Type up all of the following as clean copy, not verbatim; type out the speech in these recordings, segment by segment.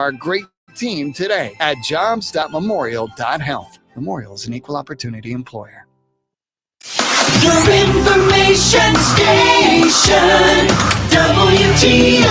our great team today at jobs.memorial.health. Memorial is an equal opportunity employer. Your information station, WTIM.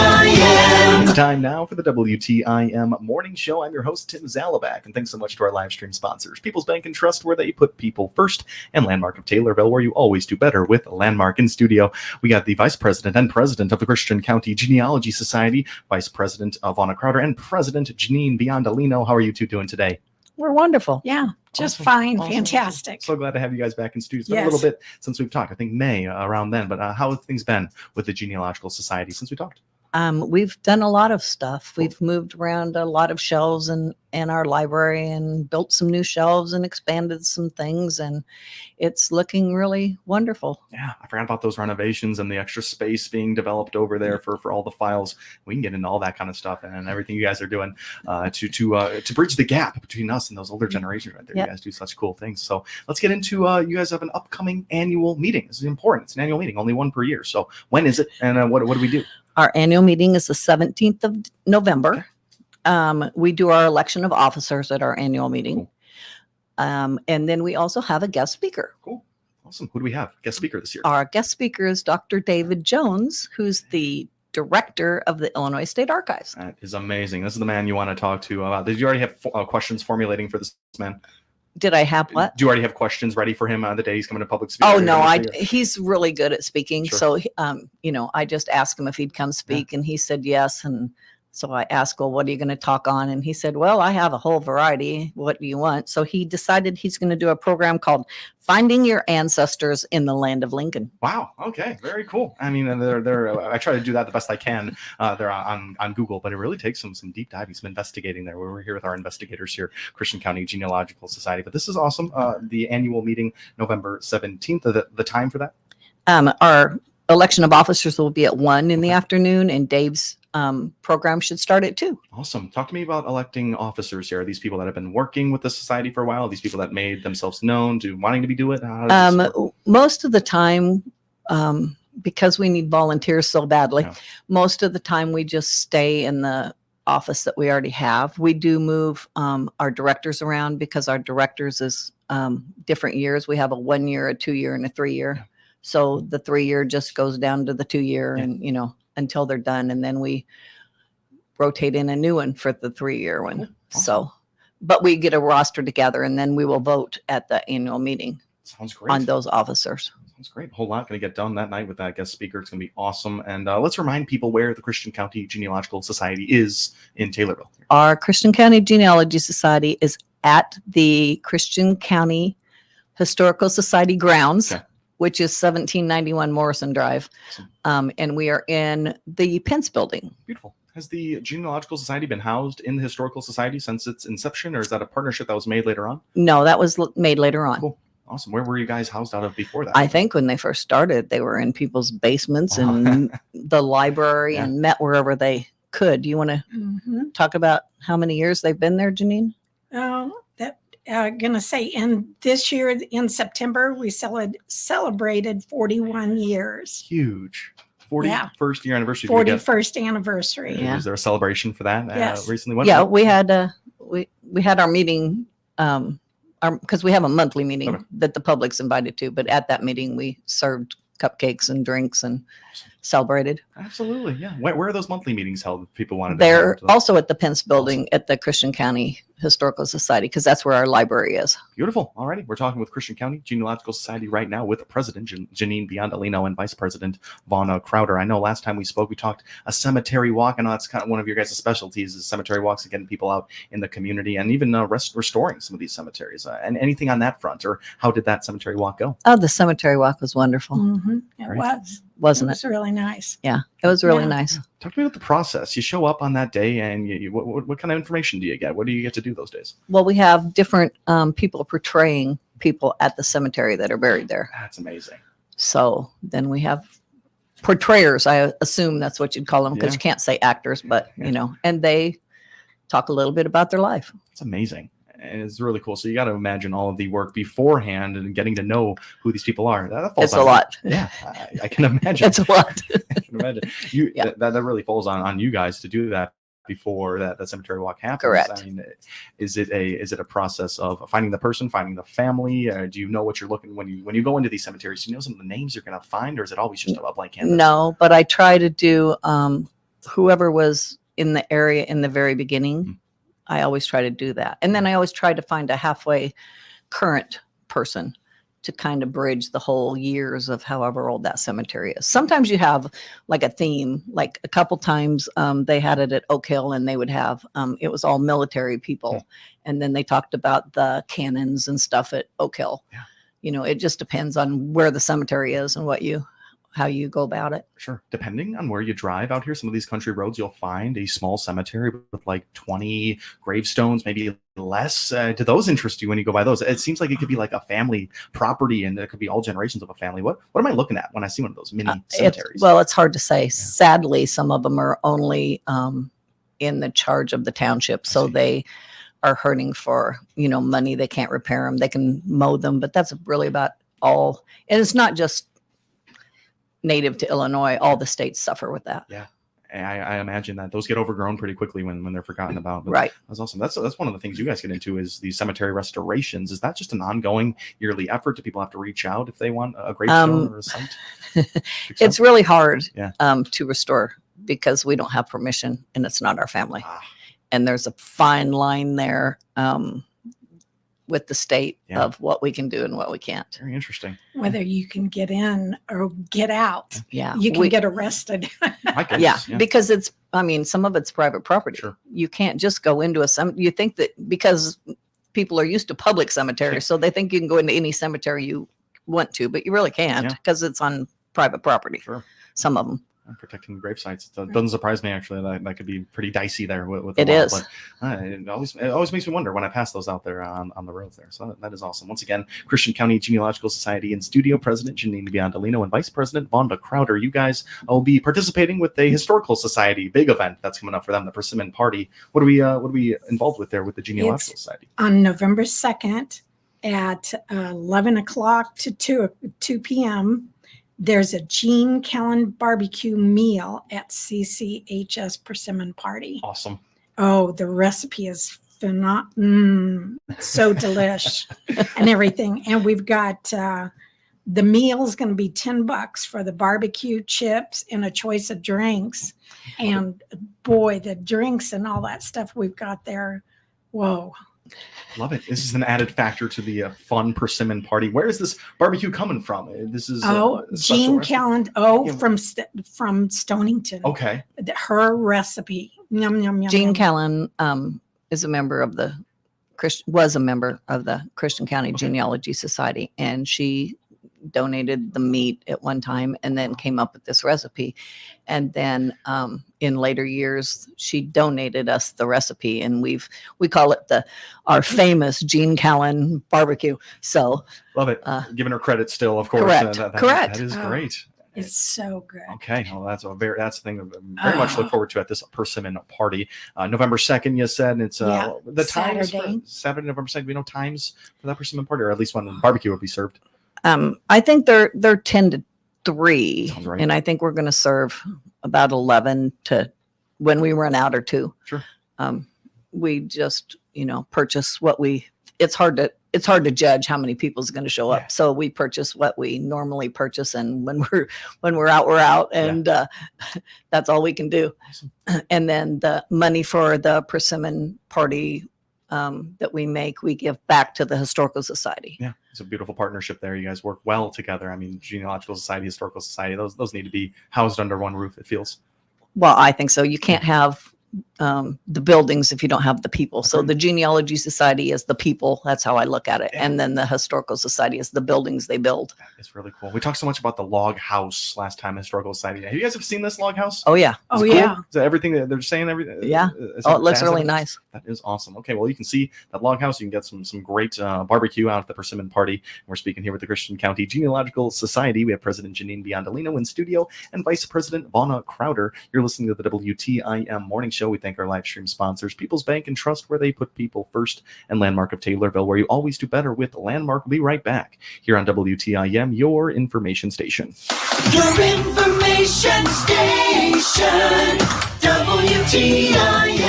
Time now for the WTIM Morning Show. I'm your host, Tim Zalabak, and thanks so much to our live stream sponsors, People's Bank and Trust, where they put people first, and Landmark of Taylorville, where you always do better with Landmark. In studio, we got the Vice President and President of the Christian County Genealogy Society, Vice President Ivana Crowder, and President Janine Biondolino. How are you two doing today? We're wonderful. Yeah, just Awesome. fine. Awesome. Fantastic. So glad to have you guys back in studio. It's been a Yes. little bit since we've talked. I think May around then. But how have things been with the Genealogical Society since we talked? We've done a lot of stuff. We've moved around a lot of shelves in our library and built some new shelves and expanded some things, and it's looking really wonderful. Yeah, I forgot about those renovations and the extra space being developed over there for all the files. We can get into all that kind of stuff and everything you guys are doing to bridge the gap between us and those older generations right there. Yep. You guys do such cool things. So let's get into you guys have an upcoming annual meeting. This is important. It's an annual meeting, only one per year. So when is it, and what do we do? Our annual meeting is the 17th of November. We do our election of officers at our annual meeting. Cool. And then we also have a guest speaker. Cool. Awesome. Who do we have? Guest speaker this year. Our guest speaker is Dr. David Jones, who's the director of the Illinois State Archives. That is amazing. This is the man you want to talk to about. Did you already have questions formulating for this man? Did I have what? Do you already have questions ready for him the day he's coming to public speaking? Oh no, he's really good at speaking. Sure. So, I just asked him if he'd come speak, and he said yes. And so I asked, well, what are you going to talk on? And he said, well, I have a whole variety. What do you want? So he decided he's going to do a program called Finding Your Ancestors in the Land of Lincoln. Wow. Okay. Very cool. I mean, I try to do that the best I can. They're on Google, but it really takes some deep diving, some investigating there. We're here with our investigators here, Christian County Genealogical Society. But this is awesome. The annual meeting, November 17th. The time for that? Our election of officers will be at 1 in the afternoon, and Dave's program should start at 2. Awesome. Talk to me about electing officers here. Are these people that have been working with the society for a while? Are these people that made themselves known to wanting to do it? How does this work? Most of the time, because we need volunteers so badly, Yeah. most of the time we just stay in the office that we already have. We do move our directors around because our directors is different years. We have a 1 year, a 2 year, and a 3 year. Yeah. So the 3 year just goes down to the 2 year, Yeah. and until they're done, and then we rotate in a new one for the 3 year one. Cool. Awesome. So, but we get a roster together, and then we will vote at the annual meeting Sounds great. on those officers. Sounds great. A whole lot going to get done that night with that guest speaker. It's going to be awesome. And let's remind people where the Christian County Genealogical Society is in Taylorville. Our Christian County Genealogy Society is at the Christian County Historical Society grounds, Okay. which is 1791 Morrison Drive. Awesome. And we are in the Pence building. Beautiful. Has the Genealogical Society been housed in the Historical Society since its inception, or is that a partnership that was made later on? No, that was made later on. Cool. Awesome. Where were you guys housed out of before that? I think when they first started, they were in people's basements and the library Yeah. and met wherever they could. Do you want to Mhm. talk about how many years they've been there, Janine? Oh, gonna say in this year in September we celebrated 41 years. Huge. 41st year anniversary. Did we get- 41st anniversary. Yeah. Was there a celebration for that Yes. recently? When- Yeah, we had we had our meeting because we have a monthly meeting Okay. that the public's invited to, but at that meeting we served cupcakes and drinks and celebrated. Absolutely. Yeah. Where are those monthly meetings held if people wanted to? They're come to- also at the Pence building at the Christian County Historical Society because that's where our library is. Beautiful. All righty. We're talking with Christian County Genealogical Society right now with President Janine Biondolino and Vice President Ivana Crowder. I know last time we spoke, we talked a cemetery walk. I know that's kind of one of your guys' specialties is cemetery walks and getting people out in the community and even restoring some of these cemeteries. And anything on that front, or how did that cemetery walk go? Oh, the cemetery walk was wonderful, Mhm. It Great. was. wasn't It it? was really nice. Yeah, it was really Yeah. nice. Talk to me about the process. You show up on that day and what kind of information do you get? What do you get to do those days? Well, we have different people portraying people at the cemetery that are buried there. That's amazing. So then we have portrayers. I assume that's what you'd call them because Yeah. you can't say actors, but Yeah. and they talk a little bit about their life. It's amazing. And it's really cool. So you got to imagine all of the work beforehand and getting to know who these people are. That falls It's a on- lot. Yeah, I can imagine. It's a lot. I can imagine. Yeah. That really falls on you guys to do that before that cemetery walk happens. Correct. I mean, is it a process of finding the person, finding the family? Do you know what you're looking when you go into these cemeteries? Do you know some of the names you're going to find, or is it always just a blank canvas? No, but I try to do whoever was in the area in the very beginning. Mhm. I always try to do that. And then I always try to find a halfway current person to kind of bridge the whole years of however old that cemetery is. Sometimes you have like a theme, like a couple times they had it at Oak Hill, and they would have, it was all military people. And then they talked about the cannons and stuff at Oak Hill. Yeah. You know, it just depends on where the cemetery is and how you go about it. Sure. Depending on where you drive out here, some of these country roads, you'll find a small cemetery with like 20 gravestones, maybe less. Do those interest you when you go by those? It seems like it could be like a family property, and it could be all generations of a family. What am I looking at when I see one of those mini cemeteries? It's hard to say. Yeah. Sadly, some of them are only in the charge of the township. So they are hurting for, money. They can't repair them. They can mow them, but that's really about all. And it's not just native to Illinois. All the states suffer with that. Yeah. I imagine that those get overgrown pretty quickly when they're forgotten about. But right. That's awesome. That's one of the things you guys get into is these cemetery restorations. Is that just an ongoing yearly effort? Do people have to reach out if they want a gravestone or a site? It's really hard Yeah. To restore because we don't have permission and it's not our family. And there's a fine line there with the state of what we can do and what we can't. Very interesting. Whether you can get in or get out. Yeah. You can get arrested. Yeah, because some of it's private property. Sure. You can't just go into a cemetery. You think that because people are used to public cemeteries, so they think you can go into any cemetery you want to, but you really can't because it's on private property. Sure. Some of them. Protecting grave sites. It doesn't surprise me, actually. That could be pretty dicey there with the it law, is. But it always makes me wonder when I pass those out there on the roads there. So that is awesome. Once again, Christian County Genealogical Society in studio president Janine Biondolino and Vice President Vonda Crowder. You guys will be participating with a historical society big event that's coming up for them, the Persimmon Party. What are we involved with there with the Genealogical Society? On November 2nd at 11 o'clock to 2 p.m. There's a Gene Callan barbecue meal at CCHS Persimmon Party. Awesome. Oh, the recipe is phenomenal. So delish and everything. And we've got the meal is going to be $10 for the barbecue chips and a choice of drinks. And boy, the drinks and all that stuff we've got there. Whoa. Love it. This is an added factor to the fun Persimmon Party. Where is this barbecue coming from? This is Gene Callan. From Stonington. Okay. Her recipe. Yum, yum, yum. Gene yum. Callan was a member of the Christian County Genealogy Society, and she donated the meat at one time and then came up with this recipe. And then in later years, she donated us the recipe, and we call it our famous Gene Callan barbecue. So love it. Giving her credit still, of course. Correct. That is great. It's so good. Okay, well, that's the thing that I very much look forward to at this Persimmon Party. November 2nd, you said, and it's the times for Saturday, November 2nd. We know times for that Persimmon Party, or at least when the barbecue will be served. I think they're 10 to 3, Sounds right. And I think we're going to serve about 11 to when we run out or 2. Sure. We just purchase what it's hard to judge how many people's going to show up. So we purchase what we normally purchase, and when we're out, we're out, and that's all we can do. Awesome. And then the money for the Persimmon Party that we make, we give back to the Historical Society. Yeah, it's a beautiful partnership there. You guys work well together. I mean, Genealogical Society, Historical Society, those need to be housed under one roof, it feels. Well, I think so. You can't have the buildings if you don't have the people. So the Genealogy Society is the people. That's how I look at it. And then the Historical Society is the buildings they build. It's really cool. We talked so much about the log house last time, Historical Society. Have you guys seen this log house? Oh, yeah. Oh, Is it yeah. cool? Is that everything that they're saying? Yeah. It looks really nice. That is awesome. Okay, well, you can see that log house. You can get some great barbecue out at the Persimmon Party. We're speaking here with the Christian County Genealogical Society. We have President Janine Biondolino in studio and Vice President Vonda Crowder. You're listening to the WTIM Morning Show. We thank our live stream sponsors, People's Bank and Trust, where they put people first, and Landmark of Taylorville, where you always do better with Landmark. We'll be right back here on WTIM, your information station. Your information station, WTIM.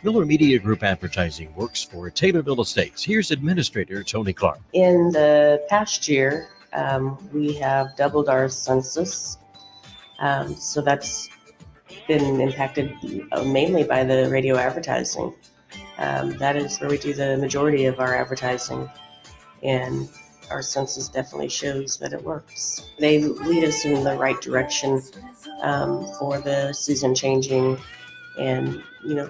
Miller Media Group Advertising works for Taylorville Estates. Here's Administrator Tony Clark. In the past year, we have doubled our census. So that's been impacted mainly by the radio advertising. That is where we do the majority of our advertising, and our census definitely shows that it works. They lead us in the right direction for the season changing, and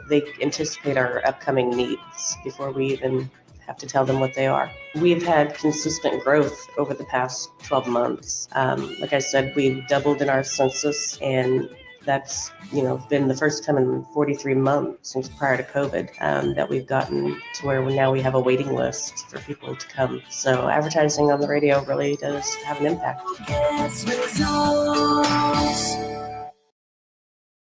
they anticipate our upcoming needs before we even have to tell them what they are. We've had consistent growth over the past 12 months. Like I said, we've doubled in our census, and that's been the first time in 43 months since prior to COVID that we've gotten to where now we have a waiting list for people to come. So advertising on the radio really does have an impact.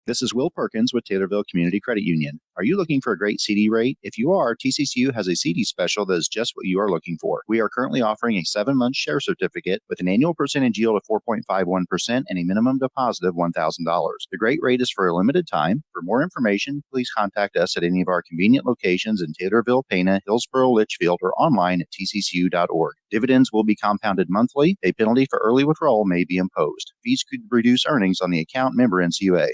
This is Will Perkins with Taylorville Community Credit Union. Are you looking for a great CD rate? If you are, TCCU has a CD special that is just what you are looking for. We are currently offering a 7-month share certificate with an annual percentage yield of 4.51% and a minimum deposit of $1,000. The great rate is for a limited time. For more information, please contact us at any of our convenient locations in Taylorville, Pana, Hillsborough, Litchfield, or online at tccu.org. Dividends will be compounded monthly. A penalty for early withdrawal may be imposed. Fees could reduce earnings on the account. Member NCUA.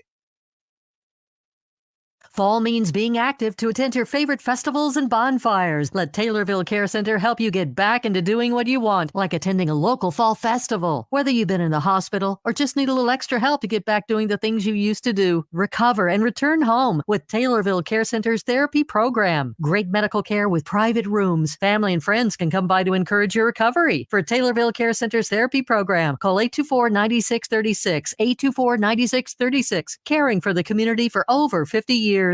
Fall means being active to attend your favorite festivals and bonfires. Let Taylorville Care Center help you get back into doing what you want, like attending a local fall festival. Whether you've been in the hospital or just need a little extra help to get back doing the things you used to do, recover and return home with Taylorville Care Center's therapy program. Great medical care with private rooms. Family and friends can come by to encourage your recovery. For Taylorville Care Center's therapy program, call 824-9636, 824-9636, caring for the community for over 50 years.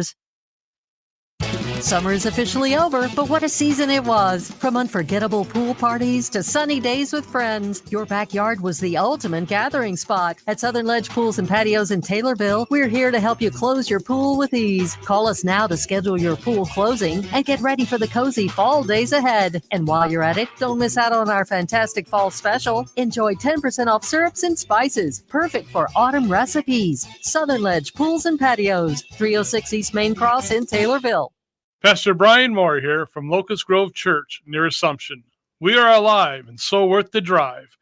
Summer is officially over, but what a season it was. From unforgettable pool parties to sunny days with friends, your backyard was the ultimate gathering spot. At Southern Ledge Pools and Patios in Taylorville, we're here to help you close your pool with ease. Call us now to schedule your pool closing and get ready for the cozy fall days ahead. And while you're at it, don't miss out on our fantastic fall special. Enjoy 10% off syrups and spices, perfect for autumn recipes. Southern Ledge Pools and Patios, 306 East Main Cross in Taylorville. Pastor Brian Moore here from Locust Grove Church near Assumption. We are alive and so worth the drive.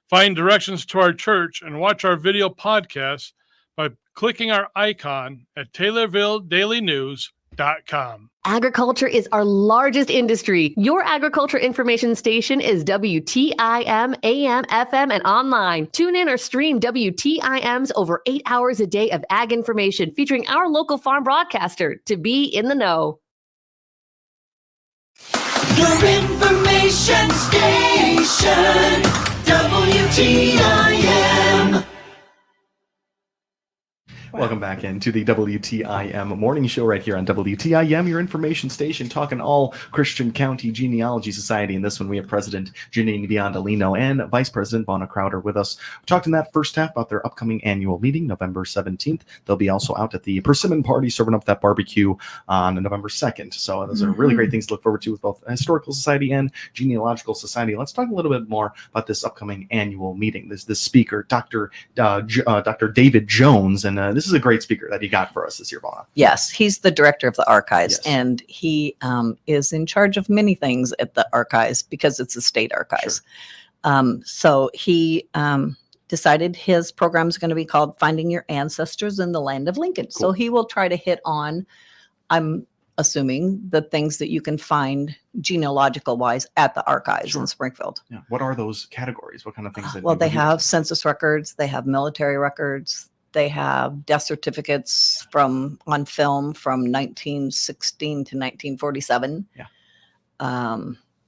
Find directions to our church and watch our video podcast by clicking our icon at TaylorvilleDailyNews.com. Agriculture is our largest industry. Your agriculture information station is WTIM, AM, FM, and online. Tune in or stream WTIM's over 8 hours a day of ag information featuring our local farm broadcaster to be in the know. Your information station, WTIM. Welcome back into the WTIM morning show right here on WTIM, your information station, talking all Christian County Genealogy Society. In this one, we have President Janine Biondolino and Vice President Vonna Crowder with us. We talked in that first half about their upcoming annual meeting, November 17th. They'll be also out at the Persimmon Party serving up that barbecue on November 2nd. So those are really great things to look forward to with both Historical Society and Genealogical Society. Let's talk a little bit more about this upcoming annual meeting. This speaker, Dr. David Jones, and this is a great speaker that he got for us this year, Vonna. Yes, he's the director of the archives, Yes. and he is in charge of many things at the archives because it's a state archives. Sure. So he decided his program is going to be called Finding Your Ancestors in the Land of Lincoln. So Cool. he will try to hit on, I'm assuming, the things that you can find genealogical wise at the archives Sure. in Springfield. Yeah. What are those categories? What kind of things? Well, they have census records, they have military records, they have death certificates on film from 1916 to 1947. Yeah.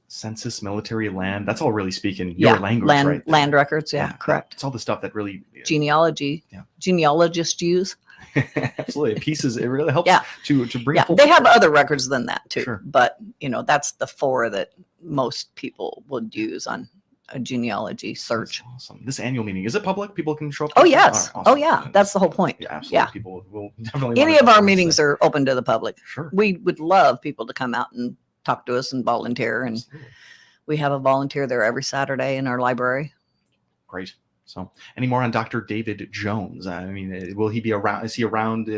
Census, military, land. That's all really speaking your language, right? there. Land records. Yeah, correct. It's all the stuff that really Genealogy. Yeah. Genealogists use. Absolutely. Pieces. It really helps Yeah. to bring. Yeah, full they have picture. other records than that too. Sure. But that's the 4 that most people would use on a genealogy search. That's awesome. This annual meeting, is it public? People can show up? Oh to it? yes. All right, Oh yeah. That's the whole point. Yeah, absolutely. Yeah. People will definitely. Any wanna of our know what meetings to say. are open to the public. Sure. We would love people to come out and talk to us and volunteer. And Absolutely. we have a volunteer there every Saturday in our library. Great. So, any more on Dr. David Jones? I mean, will he be around? Is he around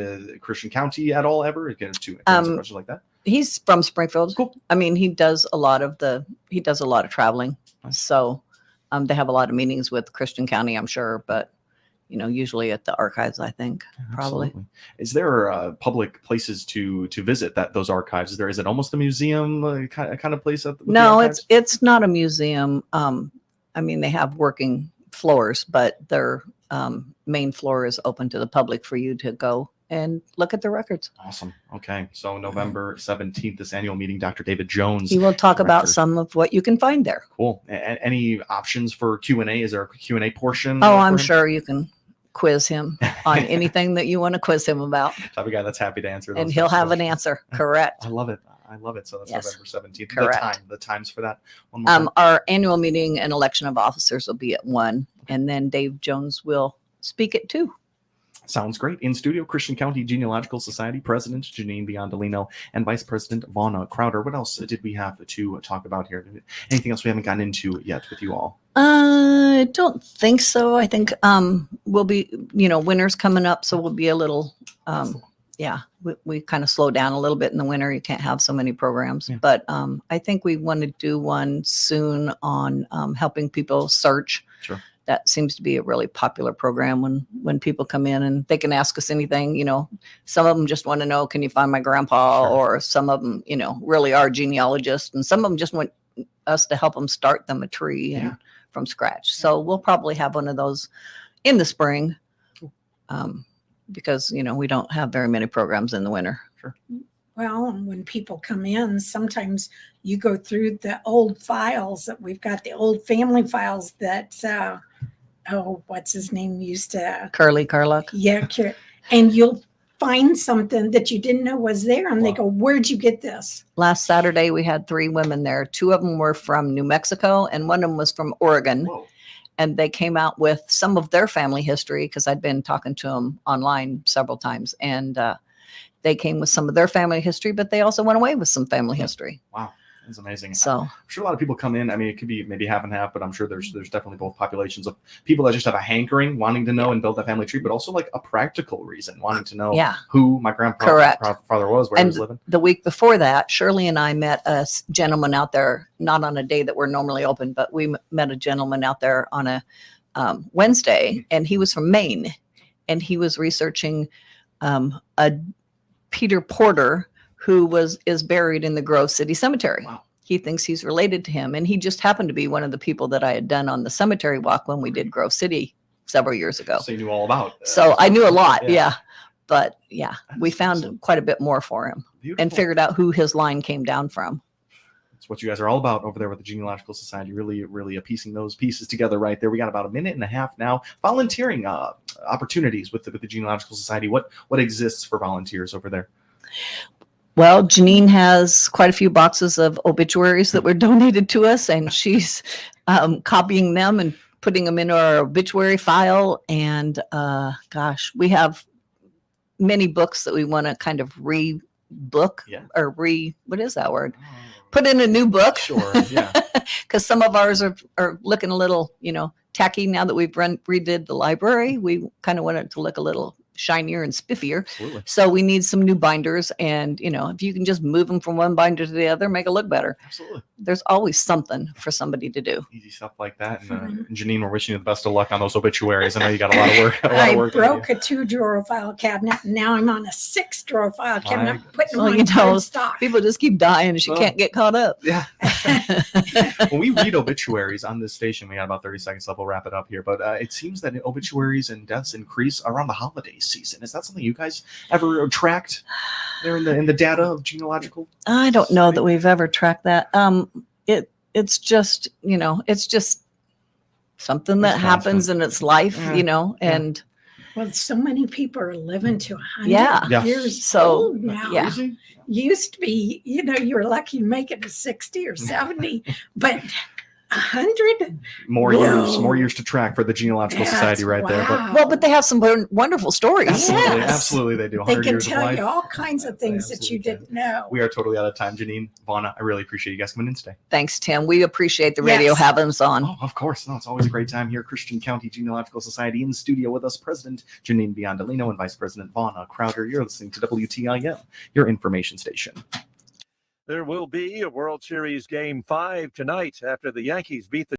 Christian County at all ever? Again, to answer questions like that. He's from Springfield. Cool. I mean, he does a lot of traveling. Nice. So they have a lot of meetings with Christian County, I'm sure, but usually at the archives, I think, probably. Absolutely. Is there public places to visit those archives? Is it almost a museum kind of place? No, it's not a museum. I mean, they have working floors, but their main floor is open to the public for you to go and look at the records. Awesome. Okay. So November 17th, this annual meeting, Dr. David Jones. He will talk about Director. some of what you can find there. Cool. Any options for Q&A? Is there a Q&A portion? Oh, for I'm him? sure you can quiz him on anything that you want to quiz him about. Type of guy that's happy to answer those And he'll types of have an questions. answer. Correct. I love it. So that's Yes. November 17th. Correct. The times for that. One more time. Our annual meeting and election of officers will be at 1:00, and then Dave Jones will speak at 2:00. Sounds great. In studio, Christian County Genealogical Society President Janine Biondolino and Vice President Vaughn Crowder. What else did we have to talk about here? Anything else we haven't gotten into yet with you all? I don't think so. I think we'll be, winter's coming up, so we'll be a little, we kind of slow down a little bit in the winter. You can't have so many programs, but I think we want to do one soon on helping people search. Sure. That seems to be a really popular program when people come in and they can ask us anything. Some of them just want to know, can you find my grandpa? Sure. Or some of them, really are genealogists, and some of them just want us to help them start them a tree from scratch. So we'll probably have one of those in the spring, because we don't have very many programs in the winter. Sure. Well, and when people come in, sometimes you go through the old files that we've got, the old family files that, what's his name used to. Curly Carluck. Yeah. And you'll find something that you didn't know was there. And they go, where'd you get this? Last Saturday, we had 3 women there. 2 of them were from New Mexico and one of them was from Oregon. Whoa. And they came out with some of their family history because I'd been talking to them online several times. And they came with some of their family history, but they also went away with some family history. Wow. That's amazing. So I'm sure a lot of people come in. I mean, it could be maybe half and half, but I'm sure there's definitely both populations of people that just have a hankering, wanting to know and build that family tree, but also like a practical reason, wanting to know who my grandfather was, where he was living. The week before that, Shirley and I met a gentleman out there, not on a day that we're normally open, but we met a gentleman out there on a Wednesday, and he was from Maine, and he was researching a Peter Porter who is buried in the Grove City Cemetery. Wow. He thinks he's related to him. And he just happened to be one of the people that I had done on the cemetery walk when we did Grove City several years ago. So you knew all about So I knew a lot. Yeah. Yeah. But we That's found awesome. quite a bit more for him. Beautiful. And figured out who his line came down from. That's what you guys are all about over there with the Genealogical Society. Really piecing those pieces together right there. We got about a minute and a half now. Volunteering opportunities with the Genealogical Society. What exists for volunteers over there? Well, Janine has quite a few boxes of obituaries that were donated to us, and she's copying them and putting them in our obituary file. And we have many books that we want to kind of re-book or what is that word? Put in a new book. Sure, yeah. Because some of ours are looking a little, tacky now that we've redid the library. We kind of want it to look a little shinier and spiffier. Absolutely. So we need some new binders, and if you can just move them from one binder to the other, make it look better. Absolutely. There's always something for somebody to do. Easy stuff like that. And Janine, we're wishing you the best of luck on those obituaries. I know you got a lot of work. I broke a 2-drawer file cabinet, and now I'm on a 6-drawer file cabinet, putting them on cardstock. People just keep dying, and she can't get caught up. Yeah. When we read obituaries on this station, we got about 30 seconds left. We'll wrap it up here. But it seems that obituaries and deaths increase around the holiday season. Is that something you guys ever tracked there in the data of genealogical? I don't know that we've ever tracked that. It's just something that happens in its life, and well, so many people are living to 100 years old now. Used to be, you were lucky to make it to 60 or 70, but 100? More Whoa. years to track for the Genealogical That's- Society right there. But wow. Well, but they have some wonderful stories. absolutely, Yes. absolutely they do. They 100 can years of tell life. you all kinds of things that you didn't know. We are totally out of time. Janine, Vonna, I really appreciate you guys coming in today. Thanks, Tim. We appreciate the radio Yes. having us on. Oh, of course. No, it's always a great time here. Christian County Genealogical Society in the studio with us, President Janine Biondolino and Vice President Vonna Crowder. You're listening to WTIM, your information station. There will be a World Series Game 5 tonight after the Yankees beat the